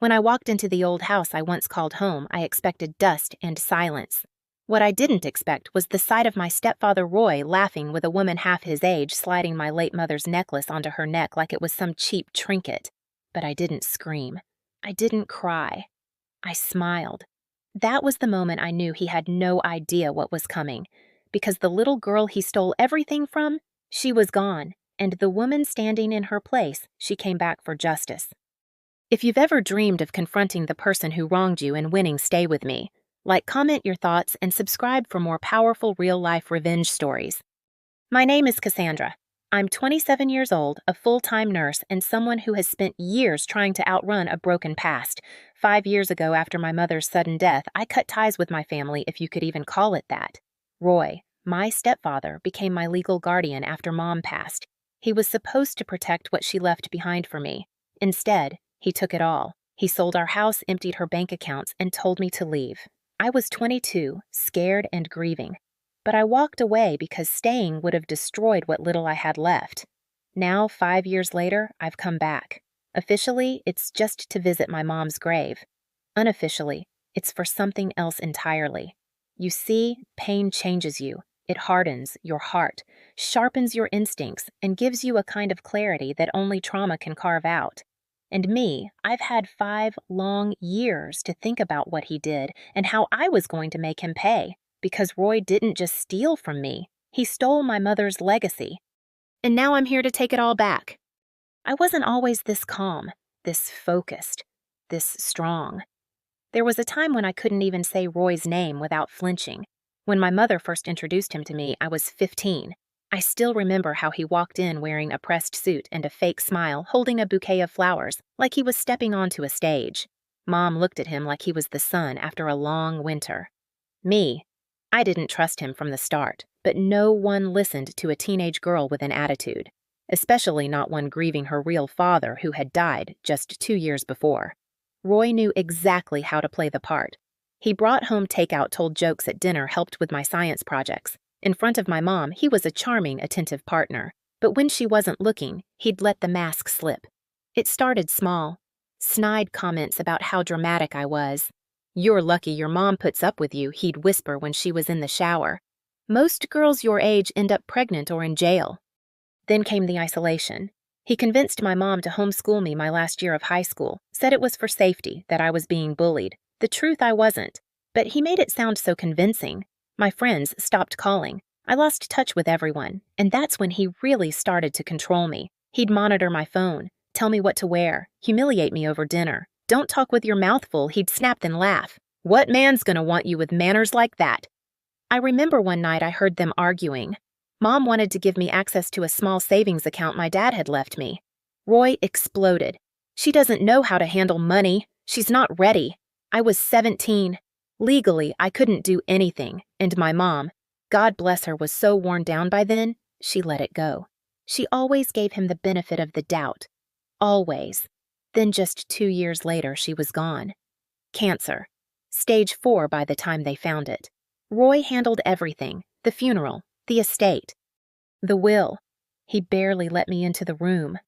When I walked into the old house I once called home, I expected dust and silence. What I didn't expect was the sight of my stepfather Roy laughing with a woman half his age sliding my late mother's necklace onto her neck like it was some cheap trinket. But I didn't scream. I didn't cry. I smiled. That was the moment I knew he had no idea what was coming, because the little girl he stole everything from, she was gone, and the woman standing in her place, she came back for justice. If you've ever dreamed of confronting the person who wronged you and winning Stay With Me, comment your thoughts, and subscribe for more powerful real-life revenge stories. My name is Cassandra. I'm 27 years old, a full-time nurse, and someone who has spent years trying to outrun a broken past. 5 years ago, after my mother's sudden death, I cut ties with my family, if you could even call it that. Roy, my stepfather, became my legal guardian after Mom passed. He was supposed to protect what she left behind for me. Instead, he took it all. He sold our house, emptied her bank accounts, and told me to leave. I was 22, scared and grieving. But I walked away because staying would have destroyed what little I had left. Now, 5 years later, I've come back. Officially, it's just to visit my mom's grave. Unofficially, it's for something else entirely. You see, pain changes you. It hardens your heart, sharpens your instincts, and gives you a kind of clarity that only trauma can carve out. And me, I've had 5 long years to think about what he did and how I was going to make him pay. Because Roy didn't just steal from me, he stole my mother's legacy. And now I'm here to take it all back. I wasn't always this calm, this focused, this strong. There was a time when I couldn't even say Roy's name without flinching. When my mother first introduced him to me, I was 15. I still remember how he walked in wearing a pressed suit and a fake smile, holding a bouquet of flowers, like he was stepping onto a stage. Mom looked at him like he was the sun after a long winter. Me, I didn't trust him from the start, but no one listened to a teenage girl with an attitude, especially not one grieving her real father who had died just 2 years before. Roy knew exactly how to play the part. He brought home takeout, told jokes at dinner, helped with my science projects. In front of my mom, he was a charming, attentive partner, but when she wasn't looking, he'd let the mask slip. It started small. Snide comments about how dramatic I was. "You're lucky your mom puts up with you," he'd whisper when she was in the shower. "Most girls your age end up pregnant or in jail." Then came the isolation. He convinced my mom to homeschool me my last year of high school, said it was for safety, that I was being bullied. The truth, I wasn't. But he made it sound so convincing. My friends stopped calling. I lost touch with everyone, and that's when he really started to control me. He'd monitor my phone, tell me what to wear, humiliate me over dinner. "Don't talk with your mouth full," he'd snap then laugh. "What man's gonna want you with manners like that?" I remember one night I heard them arguing. Mom wanted to give me access to a small savings account my dad had left me. Roy exploded. "She doesn't know how to handle money. She's not ready." I was 17. Legally, I couldn't do anything, and my mom, God bless her, was so worn down by then, she let it go. She always gave him the benefit of the doubt. Always. Then just 2 years later, she was gone. Cancer. Stage 4 by the time they found it. Roy handled everything: the funeral, the estate, the will. He barely let me into the room.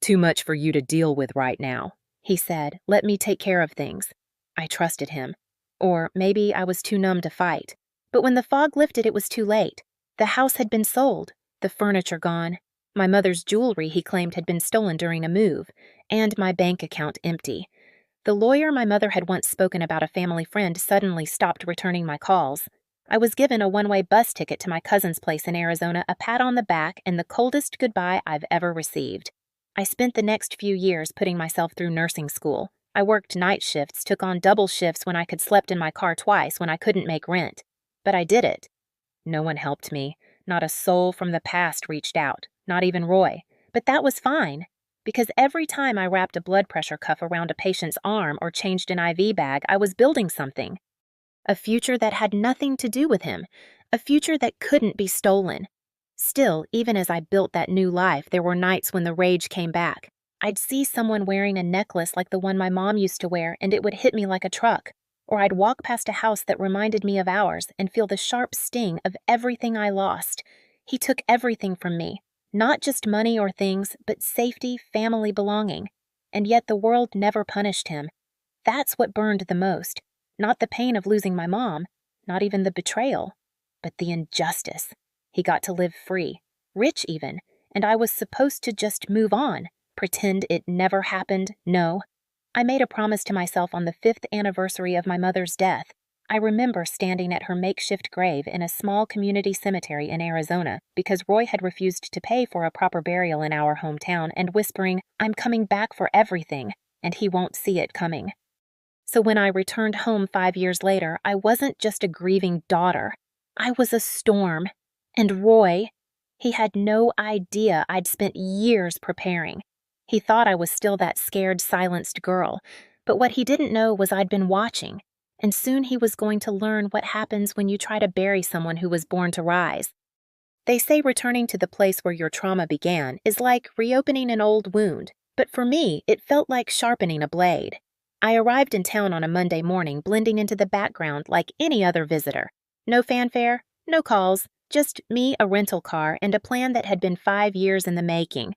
"Too much for you to deal with right now," he said. "Let me take care of things." I trusted him. Or maybe I was too numb to fight. But when the fog lifted, it was too late. The house had been sold, the furniture gone, my mother's jewelry he claimed had been stolen during a move, and my bank account empty. The lawyer my mother had once spoken about, a family friend, suddenly stopped returning my calls. I was given a one-way bus ticket to my cousin's place in Arizona, a pat on the back, and the coldest goodbye I've ever received. I spent the next few years putting myself through nursing school. I worked night shifts, took on double shifts when I could, slept in my car twice when I couldn't make rent. But I did it. No one helped me. Not a soul from the past reached out, not even Roy. But that was fine, because every time I wrapped a blood pressure cuff around a patient's arm or changed an IV bag, I was building something. A future that had nothing to do with him. A future that couldn't be stolen. Still, even as I built that new life, there were nights when the rage came back. I'd see someone wearing a necklace like the one my mom used to wear, and it would hit me like a truck. Or I'd walk past a house that reminded me of ours and feel the sharp sting of everything I lost. He took everything from me. Not just money or things, but safety, family, belonging. And yet the world never punished him. That's what burned the most. Not the pain of losing my mom, not even the betrayal, but the injustice. He got to live free, rich even, and I was supposed to just move on, pretend it never happened. No. I made a promise to myself on the 5th anniversary of my mother's death. I remember standing at her makeshift grave in a small community cemetery in Arizona because Roy had refused to pay for a proper burial in our hometown and whispering, "I'm coming back for everything, and he won't see it coming." So when I returned home 5 years later, I wasn't just a grieving daughter. I was a storm. And Roy, he had no idea I'd spent years preparing. He thought I was still that scared, silenced girl, but what he didn't know was I'd been watching, and soon he was going to learn what happens when you try to bury someone who was born to rise. They say returning to the place where your trauma began is like reopening an old wound, but for me, it felt like sharpening a blade. I arrived in town on a Monday morning, blending into the background like any other visitor. No fanfare, no calls, just me, a rental car, and a plan that had been 5 years in the making.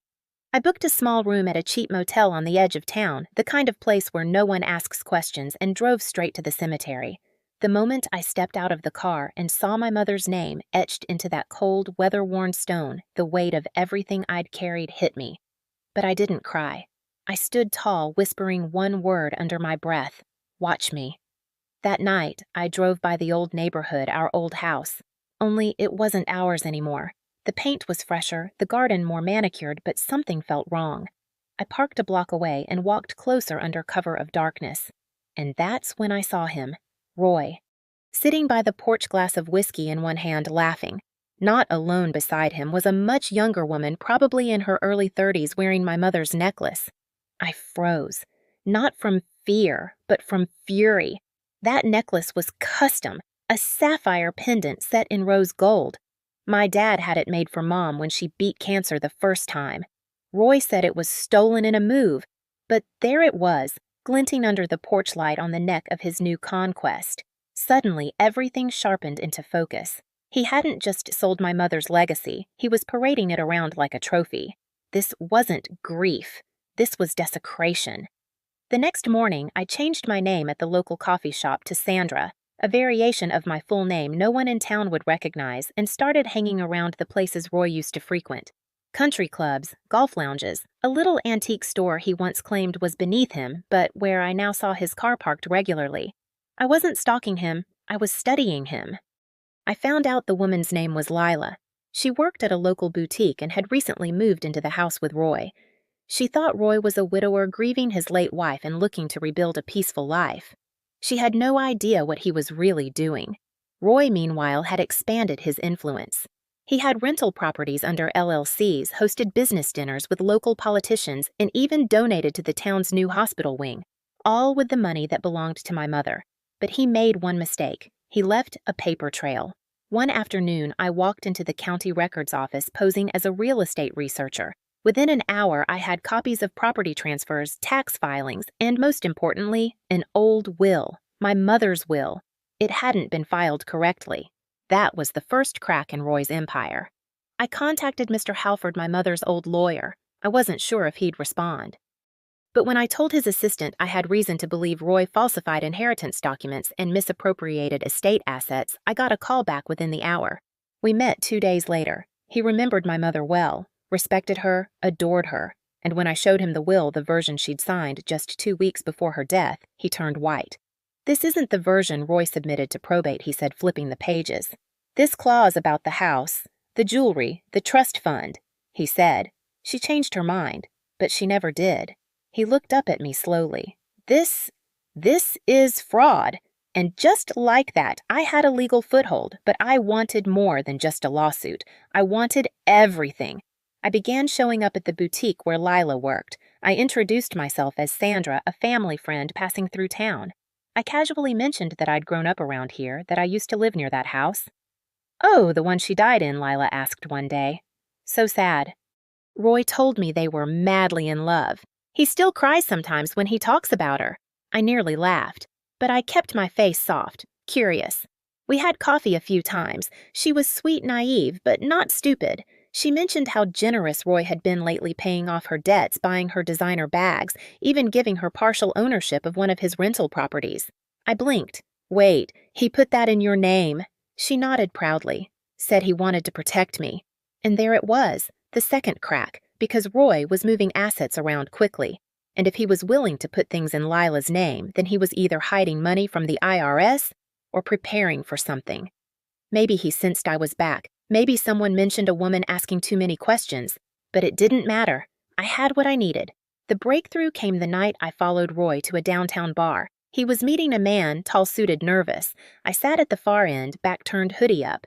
I booked a small room at a cheap motel on the edge of town, the kind of place where no one asks questions, and drove straight to the cemetery. The moment I stepped out of the car and saw my mother's name etched into that cold, weather-worn stone, the weight of everything I'd carried hit me. But I didn't cry. I stood tall, whispering one word under my breath: "Watch me." That night, I drove by the old neighborhood, our old house. Only it wasn't ours anymore. The paint was fresher, the garden more manicured, but something felt wrong. I parked a block away and walked closer under cover of darkness. And that's when I saw him, Roy, sitting by the porch glass of whiskey in one hand, laughing. Not alone beside him was a much younger woman, probably in her early 30s, wearing my mother's necklace. I froze, not from fear, but from fury. That necklace was custom, a sapphire pendant set in rose gold. My dad had it made for Mom when she beat cancer the first time. Roy said it was stolen in a move, but there it was, glinting under the porch light on the neck of his new conquest. Suddenly, everything sharpened into focus. He hadn't just sold my mother's legacy, he was parading it around like a trophy. This wasn't grief. This was desecration. The next morning, I changed my name at the local coffee shop to Cassandra, a variation of my full name no one in town would recognize, and started hanging around the places Roy used to frequent. Country clubs, golf lounges, a little antique store he once claimed was beneath him, but where I now saw his car parked regularly. I wasn't stalking him, I was studying him. I found out the woman's name was Lila. She worked at a local boutique and had recently moved into the house with Roy. She thought Roy was a widower grieving his late wife and looking to rebuild a peaceful life. She had no idea what he was really doing. Roy, meanwhile, had expanded his influence. He had rental properties under LLCs, hosted business dinners with local politicians, and even donated to the town's new hospital wing, all with the money that belonged to my mother. But he made one mistake. He left a paper trail. One afternoon, I walked into the county records office posing as a real estate researcher. Within an hour, I had copies of property transfers, tax filings, and most importantly, an old will, my mother's will. It hadn't been filed correctly. That was the first crack in Roy's empire. I contacted Mr. Halford, my mother's old lawyer. I wasn't sure if he'd respond. But when I told his assistant I had reason to believe Roy falsified inheritance documents and misappropriated estate assets, I got a call back within the hour. We met 2 days later. He remembered my mother well, respected her, adored her, and when I showed him the will, the version she'd signed just 2 weeks before her death, he turned white. "This isn't the version Roy submitted to probate," he said, flipping the pages. "This clause about the house, the jewelry, the trust fund," he said. She changed her mind, but she never did. He looked up at me slowly. This is fraud. And just like that, I had a legal foothold, but I wanted more than just a lawsuit. I wanted everything. I began showing up at the boutique where Lila worked. I introduced myself as Sandra, a family friend passing through town. I casually mentioned that I'd grown up around here, that I used to live near that house. "Oh, the one she died in," Lila asked one day. "So sad." Roy told me they were madly in love. He still cries sometimes when he talks about her. I nearly laughed, but I kept my face soft, curious. We had coffee a few times. She was sweet, naive, but not stupid. She mentioned how generous Roy had been lately, paying off her debts, buying her designer bags, even giving her partial ownership of one of his rental properties. I blinked. Wait, he put that in your name? She nodded proudly, said he wanted to protect me. And there it was, the second crack, because Roy was moving assets around quickly. And if he was willing to put things in Lila's name, then he was either hiding money from the IRS or preparing for something. Maybe he sensed I was back. Maybe someone mentioned a woman asking too many questions. But it didn't matter. I had what I needed. The breakthrough came the night I followed Roy to a downtown bar. He was meeting a man, tall-suited, nervous. I sat at the far end, back turned, hoodie up.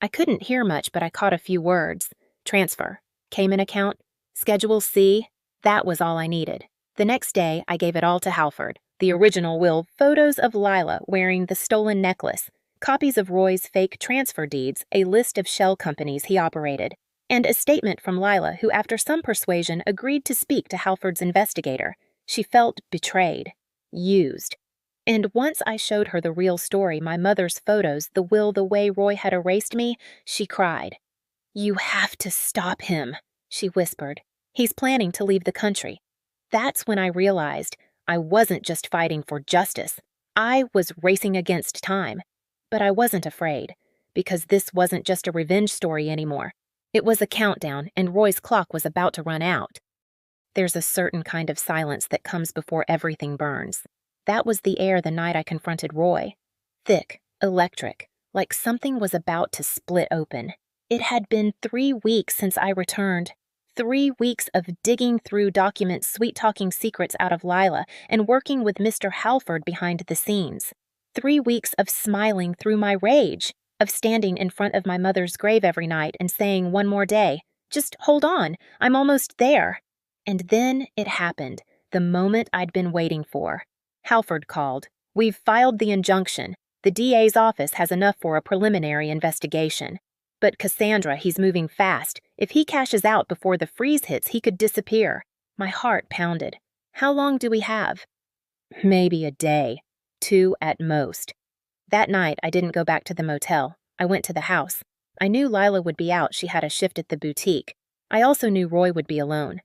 I couldn't hear much, but I caught a few words. Transfer, Cayman account, Schedule C. That was all I needed. The next day, I gave it all to Halford. The original will, photos of Lila wearing the stolen necklace, copies of Roy's fake transfer deeds, a list of shell companies he operated, and a statement from Lila, who after some persuasion agreed to speak to Halford's investigator. She felt betrayed, used. And once I showed her the real story, my mother's photos, the will, the way Roy had erased me, she cried. "You have to stop him," she whispered. "He's planning to leave the country." That's when I realized I wasn't just fighting for justice. I was racing against time. But I wasn't afraid, because this wasn't just a revenge story anymore. It was a countdown, and Roy's clock was about to run out. There's a certain kind of silence that comes before everything burns. That was the air the night I confronted Roy. Thick, electric, like something was about to split open. It had been 3 weeks since I returned. 3 weeks of digging through documents, sweet-talking secrets out of Lila, and working with Mr. Halford behind the scenes. 3 weeks of smiling through my rage, of standing in front of my mother's grave every night and saying one more day, "Just hold on, I'm almost there." And then it happened, the moment I'd been waiting for. Halford called. "We've filed the injunction. The DA's office has enough for a preliminary investigation. But Cassandra, he's moving fast. If he cashes out before the freeze hits, he could disappear." My heart pounded. How long do we have? Maybe a day. 2 at most. That night, I didn't go back to the motel. I went to the house. I knew Lila would be out. She had a shift at the boutique. I also knew Roy would be alone.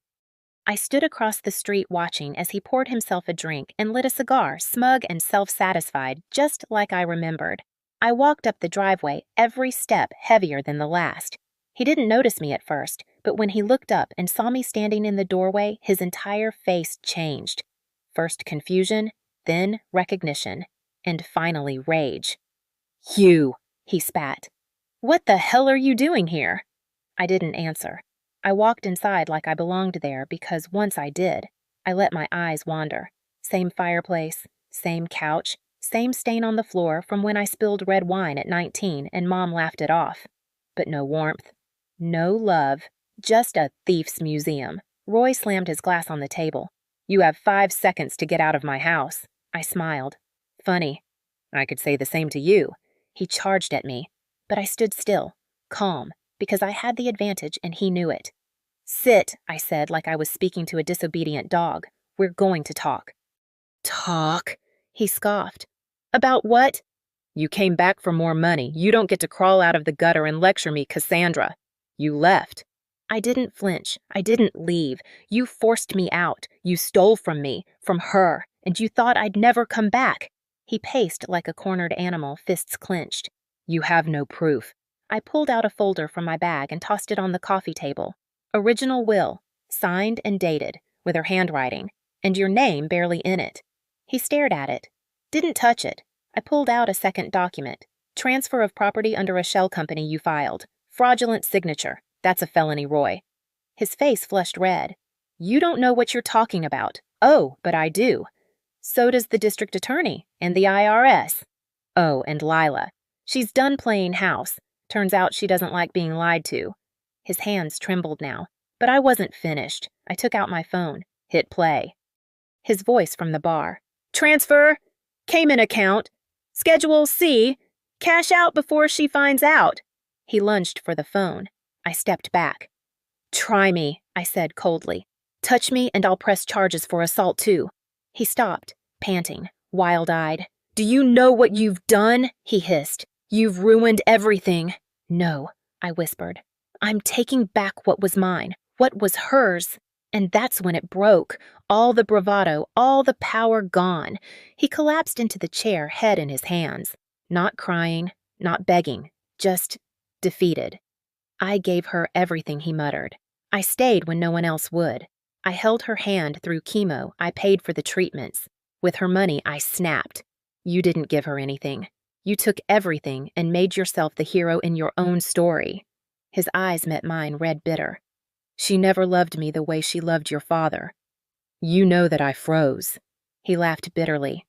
I stood across the street watching as he poured himself a drink and lit a cigar, smug and self-satisfied, just like I remembered. I walked up the driveway, every step heavier than the last. He didn't notice me at first, but when he looked up and saw me standing in the doorway, his entire face changed. First confusion, then recognition, and finally rage. "You," he spat. "What the hell are you doing here?" I didn't answer. I walked inside like I belonged there because once I did, I let my eyes wander. Same fireplace, same couch, same stain on the floor from when I spilled red wine at 19 and Mom laughed it off. But no warmth, no love, just a thief's museum. Roy slammed his glass on the table. "You have 5 seconds to get out of my house." I smiled. Funny. I could say the same to you. He charged at me, but I stood still, calm, because I had the advantage and he knew it. "Sit," I said like I was speaking to a disobedient dog. "We're going to talk." "Talk?" He scoffed. "About what?" "You came back for more money. You don't get to crawl out of the gutter and lecture me, Cassandra. You left." I didn't flinch. I didn't leave. You forced me out. You stole from me, from her, and you thought I'd never come back. He paced like a cornered animal, fists clenched. "You have no proof." I pulled out a folder from my bag and tossed it on the coffee table. Original will, signed and dated, with her handwriting, and your name barely in it. He stared at it. Didn't touch it. I pulled out a second document. Transfer of property under a shell company you filed. Fraudulent signature. That's a felony, Roy. His face flushed red. "You don't know what you're talking about." "Oh, but I do." "So does the district attorney and the IRS. Oh, and Lila. She's done playing house. Turns out she doesn't like being lied to." His hands trembled now, but I wasn't finished. I took out my phone, hit play. His voice from the bar. "Transfer, Cayman account, Schedule C, cash out before she finds out." He lunged for the phone. I stepped back. "Try me," I said coldly. "Touch me and I'll press charges for assault too." He stopped, panting, wild-eyed. "Do you know what you've done?" he hissed. "You've ruined everything." "No," I whispered. I'm taking back what was mine, what was hers. And that's when it broke. All the bravado, all the power gone. He collapsed into the chair, head in his hands. Not crying, not begging, just defeated. I gave her everything, he muttered. I stayed when no one else would. I held her hand through chemo. I paid for the treatments. With her money, I snapped. You didn't give her anything. You took everything and made yourself the hero in your own story. His eyes met mine, red bitter. She never loved me the way she loved your father. You know that I froze. He laughed bitterly.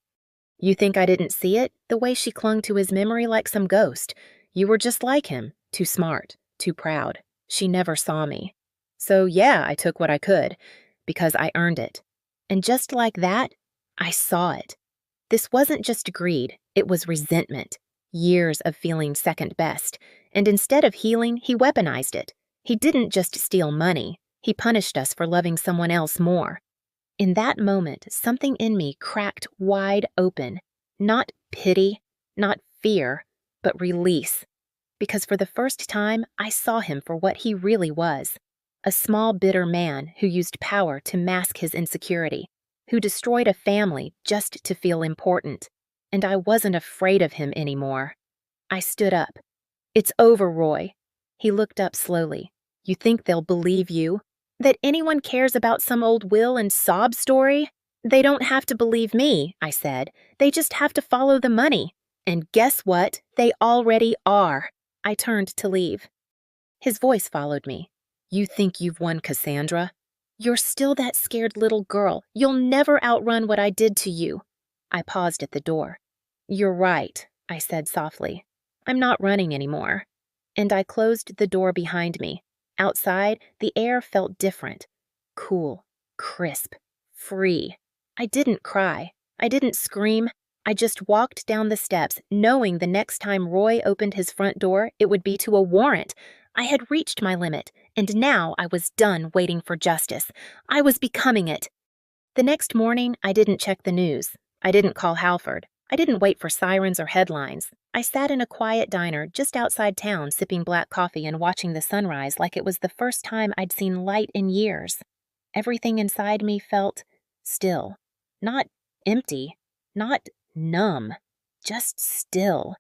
You think I didn't see it? The way she clung to his memory like some ghost. You were just like him, too smart, too proud. She never saw me. So yeah, I took what I could, because I earned it. And just like that, I saw it. This wasn't just greed, it was resentment. Years of feeling second best. And instead of healing, he weaponized it. He didn't just steal money, he punished us for loving someone else more. In that moment, something in me cracked wide open. Not pity, not fear, but release. Because for the first time, I saw him for what he really was. A small, bitter man who used power to mask his insecurity, who destroyed a family just to feel important. And I wasn't afraid of him anymore. I stood up. It's over, Roy. He looked up slowly. You think they'll believe you? That anyone cares about some old will and sob story? They don't have to believe me, I said. They just have to follow the money. And guess what? They already are. I turned to leave. His voice followed me. You think you've won, Cassandra? You're still that scared little girl. You'll never outrun what I did to you. I paused at the door. You're right, I said softly. I'm not running anymore. And I closed the door behind me. Outside, the air felt different. Cool, crisp, free. I didn't cry. I didn't scream. I just walked down the steps, knowing the next time Roy opened his front door, it would be to a warrant. I had reached my limit, and now I was done waiting for justice. I was becoming it. The next morning, I didn't check the news. I didn't call Halford. I didn't wait for sirens or headlines. I sat in a quiet diner just outside town sipping black coffee and watching the sunrise like it was the first time I'd seen light in years. Everything inside me felt still. Not empty. Not numb. Just still.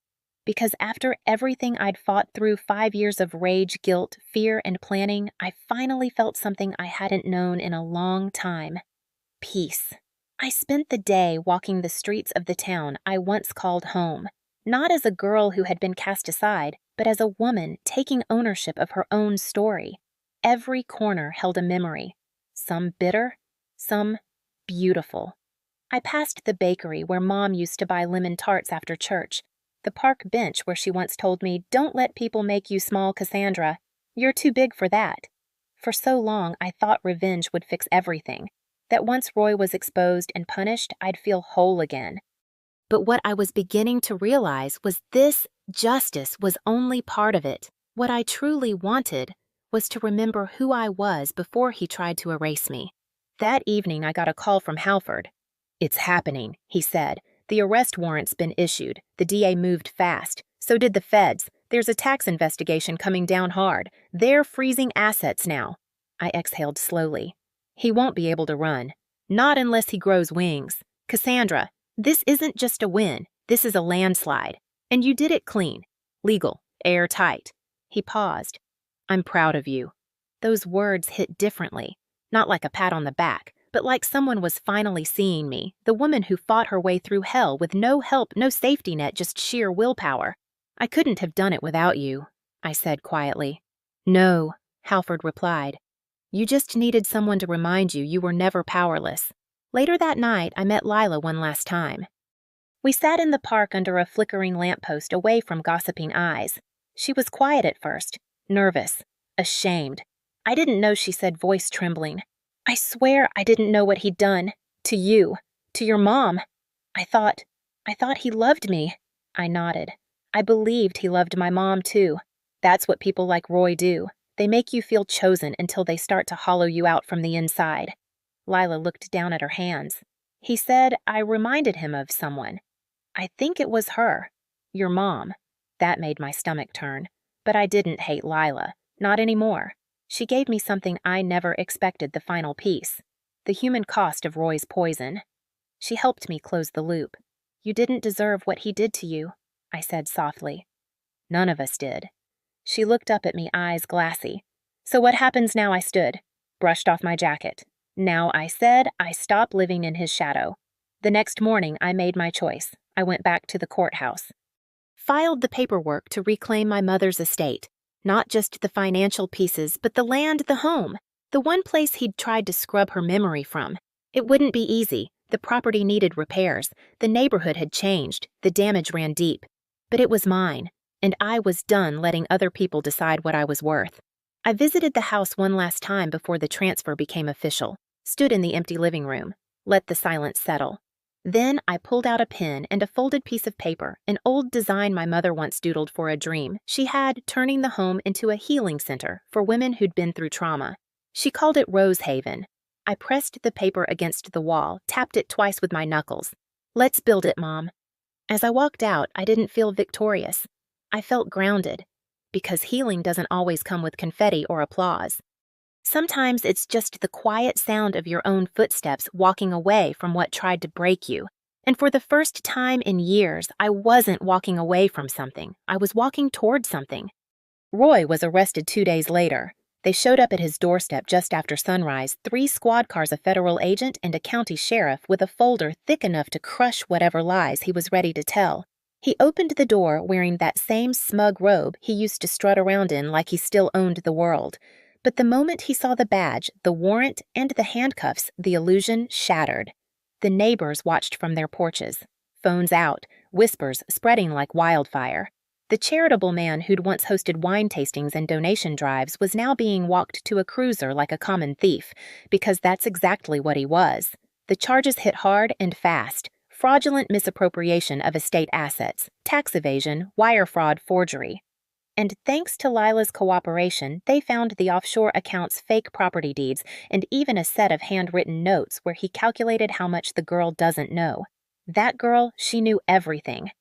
Because after everything I'd fought through 5 years of rage, guilt, fear, and planning, I finally felt something I hadn't known in a long time. Peace. I spent the day walking the streets of the town I once called home, not as a girl who had been cast aside, but as a woman taking ownership of her own story. Every corner held a memory, some bitter, some beautiful. I passed the bakery where Mom used to buy lemon tarts after church, the park bench where she once told me, "Don't let people make you small, Cassandra. You're too big for that." For so long, I thought revenge would fix everything. That once Roy was exposed and punished, I'd feel whole again. But what I was beginning to realize was this justice was only part of it. What I truly wanted was to remember who I was before he tried to erase me. That evening, I got a call from Halford. It's happening, he said. The arrest warrant's been issued. The DA moved fast. So did the feds. There's a tax investigation coming down hard. They're freezing assets now. I exhaled slowly. He won't be able to run. Not unless he grows wings. Cassandra, this isn't just a win. This is a landslide. And you did it clean. Legal. Airtight. He paused. I'm proud of you. Those words hit differently. Not like a pat on the back, but like someone was finally seeing me, the woman who fought her way through hell with no help, no safety net, just sheer willpower. I couldn't have done it without you, I said quietly. No, Halford replied. You just needed someone to remind you you were never powerless. Later that night, I met Lila one last time. We sat in the park under a flickering lamppost away from gossiping eyes. She was quiet at first, nervous, ashamed. I didn't know she said, voice trembling. I swear I didn't know what he'd done. To you. To your mom. I thought he loved me. I nodded. I believed he loved my mom, too. That's what people like Roy do. They make you feel chosen until they start to hollow you out from the inside. Lila looked down at her hands. He said I reminded him of someone. I think it was her. Your mom. That made my stomach turn. But I didn't hate Lila. Not anymore. She gave me something I never expected, the final piece. The human cost of Roy's poison. She helped me close the loop. You didn't deserve what he did to you, I said softly. None of us did. She looked up at me, eyes glassy. So what happens now? I stood, brushed off my jacket. Now, I said, I stopped living in his shadow. The next morning, I made my choice. I went back to the courthouse. Filed the paperwork to reclaim my mother's estate. Not just the financial pieces, but the land, the home. The one place he'd tried to scrub her memory from. It wouldn't be easy. The property needed repairs. The neighborhood had changed. The damage ran deep. But it was mine, and I was done letting other people decide what I was worth. I visited the house one last time before the transfer became official, stood in the empty living room, let the silence settle. Then I pulled out a pen and a folded piece of paper, an old design my mother once doodled for a dream she had turning the home into a healing center for women who'd been through trauma. She called it Rose Haven. I pressed the paper against the wall, tapped it twice with my knuckles. Let's build it, Mom. As I walked out, I didn't feel victorious. I felt grounded, because healing doesn't always come with confetti or applause. Sometimes it's just the quiet sound of your own footsteps walking away from what tried to break you. And for the first time in years, I wasn't walking away from something. I was walking toward something. Roy was arrested 2 days later. They showed up at his doorstep just after sunrise, 3 squad cars, a federal agent, and a county sheriff with a folder thick enough to crush whatever lies he was ready to tell. He opened the door wearing that same smug robe he used to strut around in like he still owned the world. But the moment he saw the badge, the warrant, and the handcuffs, the illusion shattered. The neighbors watched from their porches, phones out, whispers spreading like wildfire. The charitable man who'd once hosted wine tastings and donation drives was now being walked to a cruiser like a common thief, because that's exactly what he was. The charges hit hard and fast. Fraudulent misappropriation of estate assets, tax evasion, wire fraud, forgery. And thanks to Lila's cooperation, they found the offshore account's fake property deeds and even a set of handwritten notes where he calculated how much the girl doesn't know. That girl, she knew everything.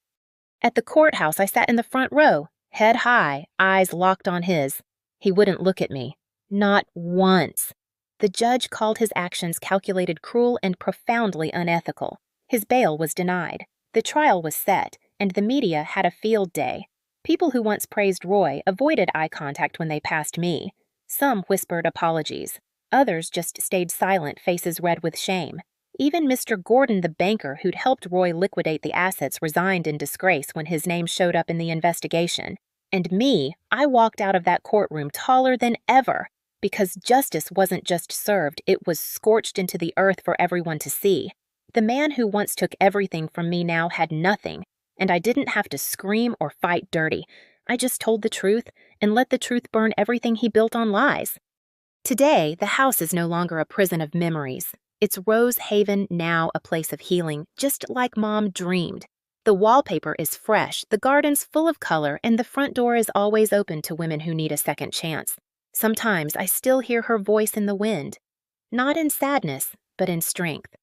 At the courthouse, I sat in the front row, head high, eyes locked on his. He wouldn't look at me. Not once. The judge called his actions calculated, cruel, and profoundly unethical. His bail was denied. The trial was set, and the media had a field day. People who once praised Roy avoided eye contact when they passed me. Some whispered apologies. Others just stayed silent, faces red with shame. Even Mr. Gordon, the banker who'd helped Roy liquidate the assets, resigned in disgrace when his name showed up in the investigation. And me, I walked out of that courtroom taller than ever, because justice wasn't just served, it was scorched into the earth for everyone to see. The man who once took everything from me now had nothing, and I didn't have to scream or fight dirty. I just told the truth and let the truth burn everything he built on lies. Today, the house is no longer a prison of memories. It's Rose Haven, now a place of healing, just like Mom dreamed. The wallpaper is fresh, the garden's full of color, and the front door is always open to women who need a second chance. Sometimes I still hear her voice in the wind. Not in sadness, but in strength.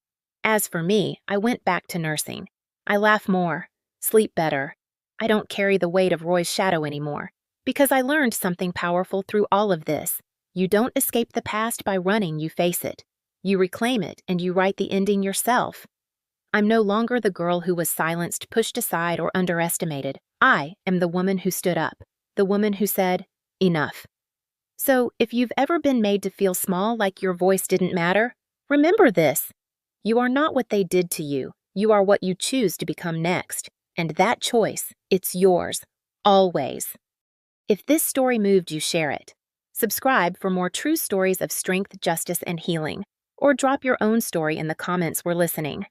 As for me, I went back to nursing. I laugh more, sleep better. I don't carry the weight of Roy's shadow anymore, because I learned something powerful through all of this. You don't escape the past by running, you face it. You reclaim it, and you write the ending yourself. I'm no longer the girl who was silenced, pushed aside, or underestimated. I am the woman who stood up, the woman who said, enough. So, if you've ever been made to feel small, like your voice didn't matter, remember this. You are not what they did to you. You are what you choose to become next. And that choice, it's yours, always. If this story moved you, share it. Subscribe for more true stories of strength, justice, and healing. Or drop your own story in the comments. We're listening.